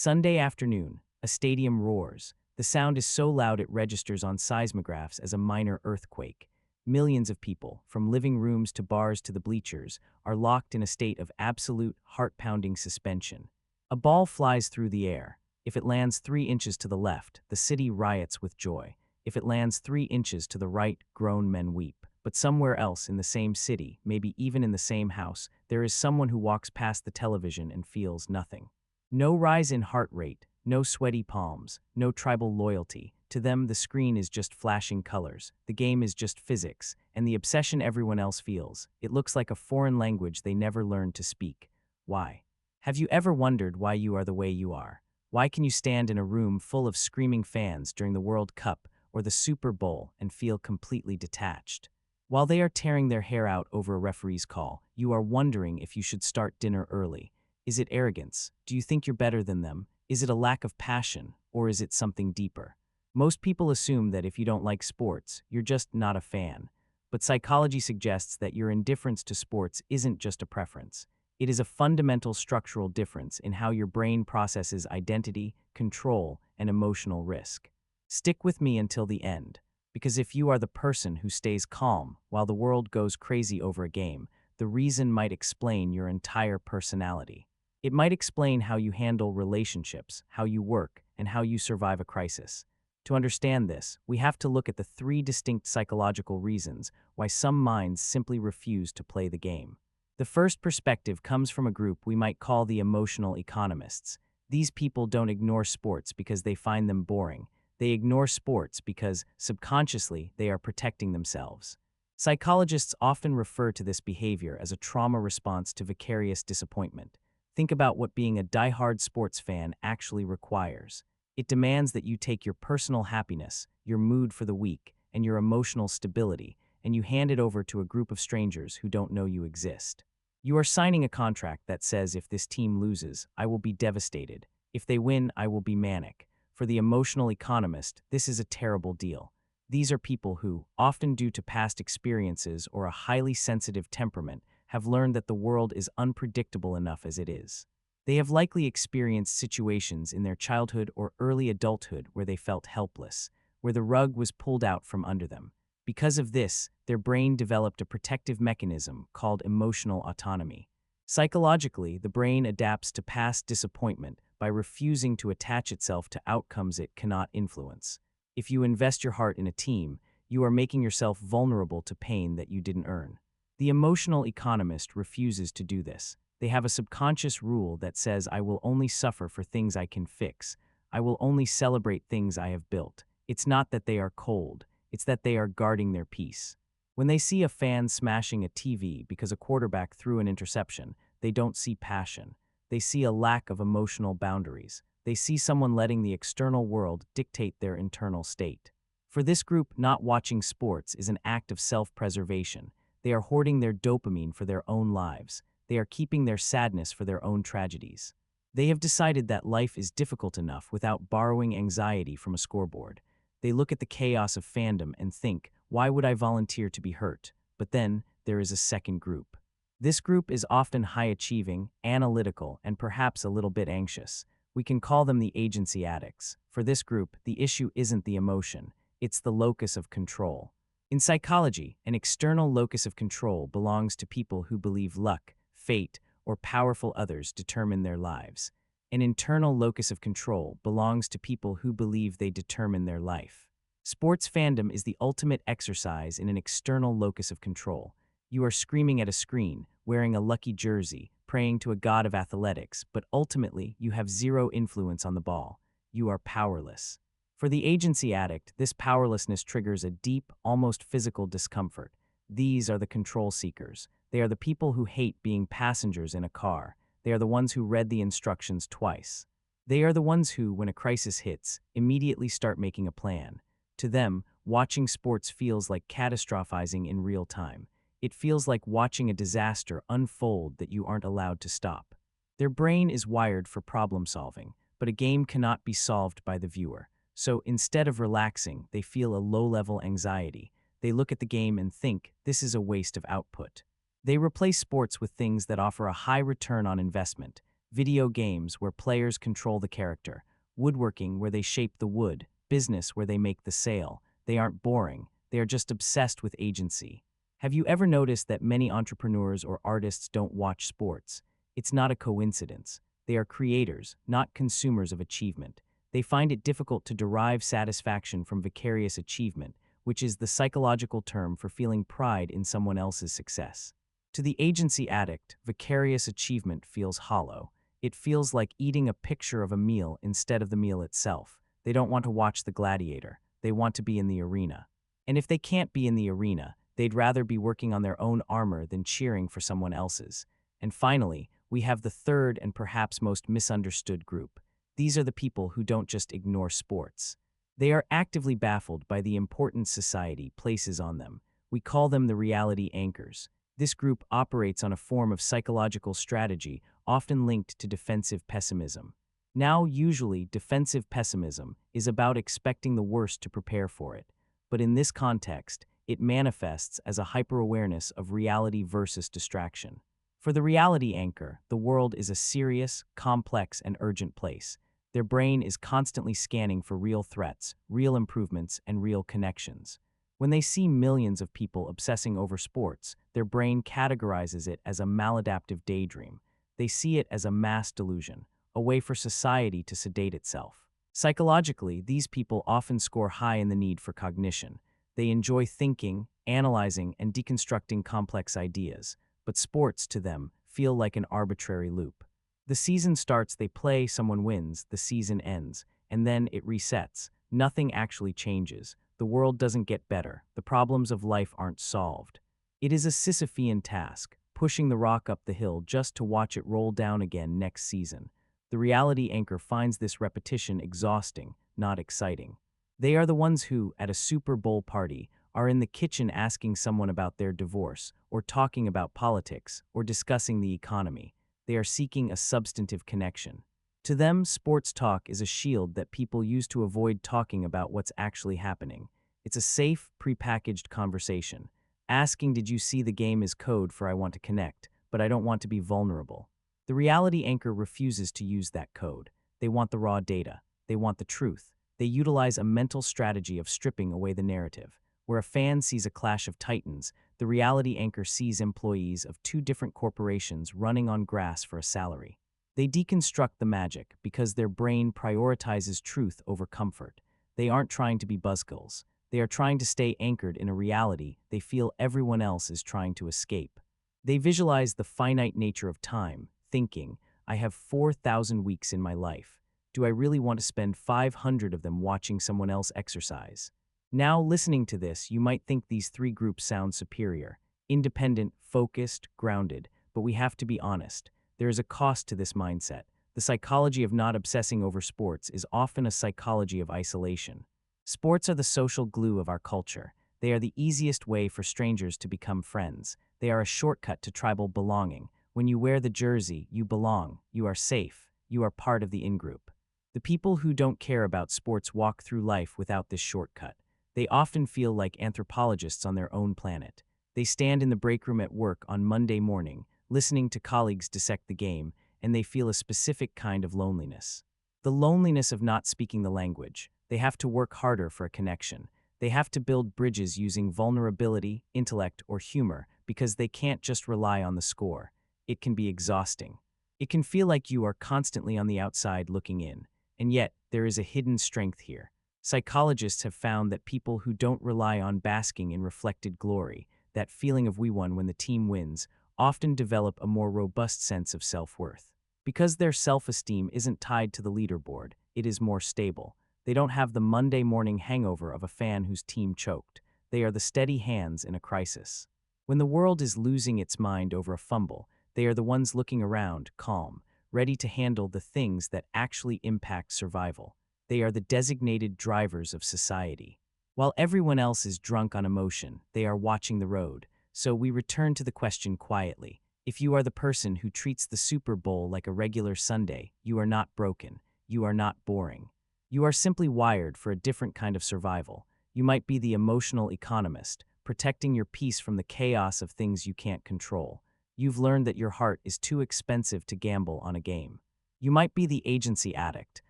Sunday afternoon, a stadium roars. The sound is so loud it registers on seismographs as a minor earthquake. Millions of people, from living rooms to bars to the bleachers, are locked in a state of absolute, heart-pounding suspension. A ball flies through the air. If it lands 3 inches to the left, the city riots with joy. If it lands 3 inches to the right, grown men weep. But somewhere else in the same city, maybe even in the same house, there is someone who walks past the television and feels nothing. No rise in heart rate, no sweaty palms, no tribal loyalty. To them, the screen is just flashing colors, the game is just physics, and the obsession everyone else feels. It looks like a foreign language they never learned to speak. Why? Have you ever wondered why you are the way you are? Why can you stand in a room full of screaming fans during the World Cup or the Super Bowl and feel completely detached? While they are tearing their hair out over a referee's call, you are wondering if you should start dinner early. Is it arrogance? Do you think you're better than them? Is it a lack of passion? Or is it something deeper? Most people assume that if you don't like sports, you're just not a fan. But psychology suggests that your indifference to sports isn't just a preference. It is a fundamental structural difference in how your brain processes identity, control, and emotional risk. Stick with me until the end, because if you are the person who stays calm while the world goes crazy over a game, the reason might explain your entire personality. It might explain how you handle relationships, how you work, and how you survive a crisis. To understand this, we have to look at the 3 distinct psychological reasons why some minds simply refuse to play the game. The first perspective comes from a group we might call the Emotional Economists. These people don't ignore sports because they find them boring. They ignore sports because, subconsciously, they are protecting themselves. Psychologists often refer to this behavior as a trauma response to vicarious disappointment. Think about what being a diehard sports fan actually requires. It demands that you take your personal happiness, your mood for the week, and your emotional stability, and you hand it over to a group of strangers who don't know you exist. You are signing a contract that says if this team loses, I will be devastated. If they win, I will be manic. For the emotional economist, this is a terrible deal. These are people who, often due to past experiences or a highly sensitive temperament, have learned that the world is unpredictable enough as it is. They have likely experienced situations in their childhood or early adulthood where they felt helpless, where the rug was pulled out from under them. Because of this, their brain developed a protective mechanism called emotional autonomy. Psychologically, the brain adapts to past disappointment by refusing to attach itself to outcomes it cannot influence. If you invest your heart in a team, you are making yourself vulnerable to pain that you didn't earn. The emotional economist refuses to do this. They have a subconscious rule that says, I will only suffer for things I can fix. I will only celebrate things I have built. It's not that they are cold, it's that they are guarding their peace. When they see a fan smashing a TV because a quarterback threw an interception, they don't see passion. They see a lack of emotional boundaries. They see someone letting the external world dictate their internal state. For this group, not watching sports is an act of self-preservation. They are hoarding their dopamine for their own lives. They are keeping their sadness for their own tragedies. They have decided that life is difficult enough without borrowing anxiety from a scoreboard. They look at the chaos of fandom and think, why would I volunteer to be hurt? But then, there is a second group. This group is often high-achieving, analytical, and perhaps a little bit anxious. We can call them the Agency Addicts. For this group, the issue isn't the emotion, it's the locus of control. In psychology, an external locus of control belongs to people who believe luck, fate, or powerful others determine their lives. An internal locus of control belongs to people who believe they determine their life. Sports fandom is the ultimate exercise in an external locus of control. You are screaming at a screen, wearing a lucky jersey, praying to a god of athletics, but ultimately you have zero influence on the ball. You are powerless. For the agency addict, this powerlessness triggers a deep, almost physical discomfort. These are the control seekers. They are the people who hate being passengers in a car. They are the ones who read the instructions twice. They are the ones who, when a crisis hits, immediately start making a plan. To them, watching sports feels like catastrophizing in real time. It feels like watching a disaster unfold that you aren't allowed to stop. Their brain is wired for problem solving, but a game cannot be solved by the viewer. So instead of relaxing, they feel a low-level anxiety. They look at the game and think, this is a waste of output. They replace sports with things that offer a high return on investment. video games where players control the character, woodworking where they shape the wood, business where they make the sale. They aren't boring, they are just obsessed with agency. Have you ever noticed that many entrepreneurs or artists don't watch sports? It's not a coincidence. They are creators, not consumers of achievement. They find it difficult to derive satisfaction from vicarious achievement, which is the psychological term for feeling pride in someone else's success. To the agency addict, vicarious achievement feels hollow. It feels like eating a picture of a meal instead of the meal itself. They don't want to watch the gladiator. They want to be in the arena. And if they can't be in the arena, they'd rather be working on their own armor than cheering for someone else's. And finally, we have the third and perhaps most misunderstood group. These are the people who don't just ignore sports. They are actively baffled by the importance society places on them. We call them the reality anchors. This group operates on a form of psychological strategy often linked to defensive pessimism. Now, usually, defensive pessimism is about expecting the worst to prepare for it. But in this context, it manifests as a hyper-awareness of reality versus distraction. For the reality anchor, the world is a serious, complex, and urgent place. Their brain is constantly scanning for real threats, real improvements, and real connections. When they see millions of people obsessing over sports, their brain categorizes it as a maladaptive daydream. They see it as a mass delusion, a way for society to sedate itself. Psychologically, these people often score high in the need for cognition. They enjoy thinking, analyzing, and deconstructing complex ideas, but sports, to them, feel like an arbitrary loop. The season starts, they play, someone wins, the season ends, and then it resets. Nothing actually changes. The world doesn't get better. The problems of life aren't solved. It is a Sisyphean task, pushing the rock up the hill just to watch it roll down again next season. The reality anchor finds this repetition exhausting, not exciting. They are the ones who, at a Super Bowl party, are in the kitchen asking someone about their divorce, or talking about politics, or discussing the economy. They are seeking a substantive connection. To them, sports talk is a shield that people use to avoid talking about what's actually happening. It's a safe, prepackaged conversation. Asking, "Did you see the game?" is code for "I want to connect, but I don't want to be vulnerable." The reality anchor refuses to use that code. They want the raw data. They want the truth. They utilize a mental strategy of stripping away the narrative. Where a fan sees a clash of titans, the reality anchor sees employees of two different corporations running on grass for a salary. They deconstruct the magic because their brain prioritizes truth over comfort. They aren't trying to be buzzkills. They are trying to stay anchored in a reality they feel everyone else is trying to escape. They visualize the finite nature of time, thinking, "I have 4,000 weeks in my life. Do I really want to spend 500 of them watching someone else exercise?" Now, listening to this, you might think these three groups sound superior: independent, focused, grounded, but we have to be honest. There is a cost to this mindset. The psychology of not obsessing over sports is often a psychology of isolation. Sports are the social glue of our culture. They are the easiest way for strangers to become friends. They are a shortcut to tribal belonging. When you wear the jersey, you belong, you are safe, you are part of the in-group. The people who don't care about sports walk through life without this shortcut. They often feel like anthropologists on their own planet. They stand in the break room at work on Monday morning, listening to colleagues dissect the game, and they feel a specific kind of loneliness. The loneliness of not speaking the language. They have to work harder for a connection. They have to build bridges using vulnerability, intellect, or humor because they can't just rely on the score. It can be exhausting. It can feel like you are constantly on the outside looking in, and yet there is a hidden strength here. Psychologists have found that people who don't rely on basking in reflected glory, that feeling of "we won" when the team wins, often develop a more robust sense of self-worth. Because their self-esteem isn't tied to the leaderboard, it is more stable. They don't have the Monday morning hangover of a fan whose team choked. They are the steady hands in a crisis. When the world is losing its mind over a fumble, they are the ones looking around, calm, ready to handle the things that actually impact survival. They are the designated drivers of society. While everyone else is drunk on emotion, they are watching the road. So we return to the question quietly. If you are the person who treats the Super Bowl like a regular Sunday, you are not broken. You are not boring. You are simply wired for a different kind of survival. You might be the emotional economist, protecting your peace from the chaos of things you can't control. You've learned that your heart is too expensive to gamble on a game. You might be the agency addict,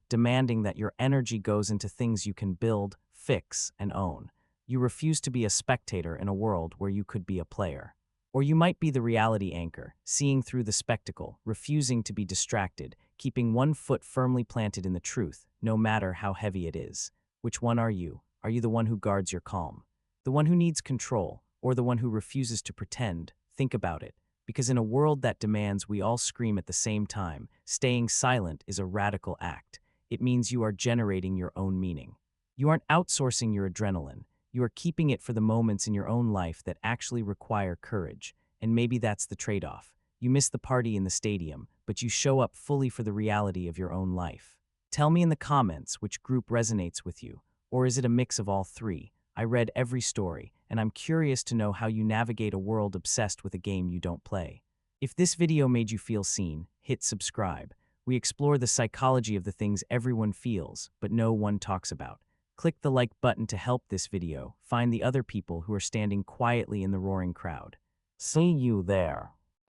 demanding that your energy goes into things you can build, fix, and own. You refuse to be a spectator in a world where you could be a player. Or you might be the reality anchor, seeing through the spectacle, refusing to be distracted, keeping one foot firmly planted in the truth, no matter how heavy it is. Which one are you? Are you the one who guards your calm? The one who needs control, or the one who refuses to pretend? Think about it. Because in a world that demands we all scream at the same time, staying silent is a radical act. It means you are generating your own meaning. You aren't outsourcing your adrenaline. You are keeping it for the moments in your own life that actually require courage. And maybe that's the trade-off. You miss the party in the stadium, but you show up fully for the reality of your own life. Tell me in the comments which group resonates with you, or is it a mix of all three? I read every story, and I'm curious to know how you navigate a world obsessed with a game you don't play. If this video made you feel seen, hit subscribe. We explore the psychology of the things everyone feels, but no one talks about. Click the like button to help this video find the other people who are standing quietly in the roaring crowd. See you there.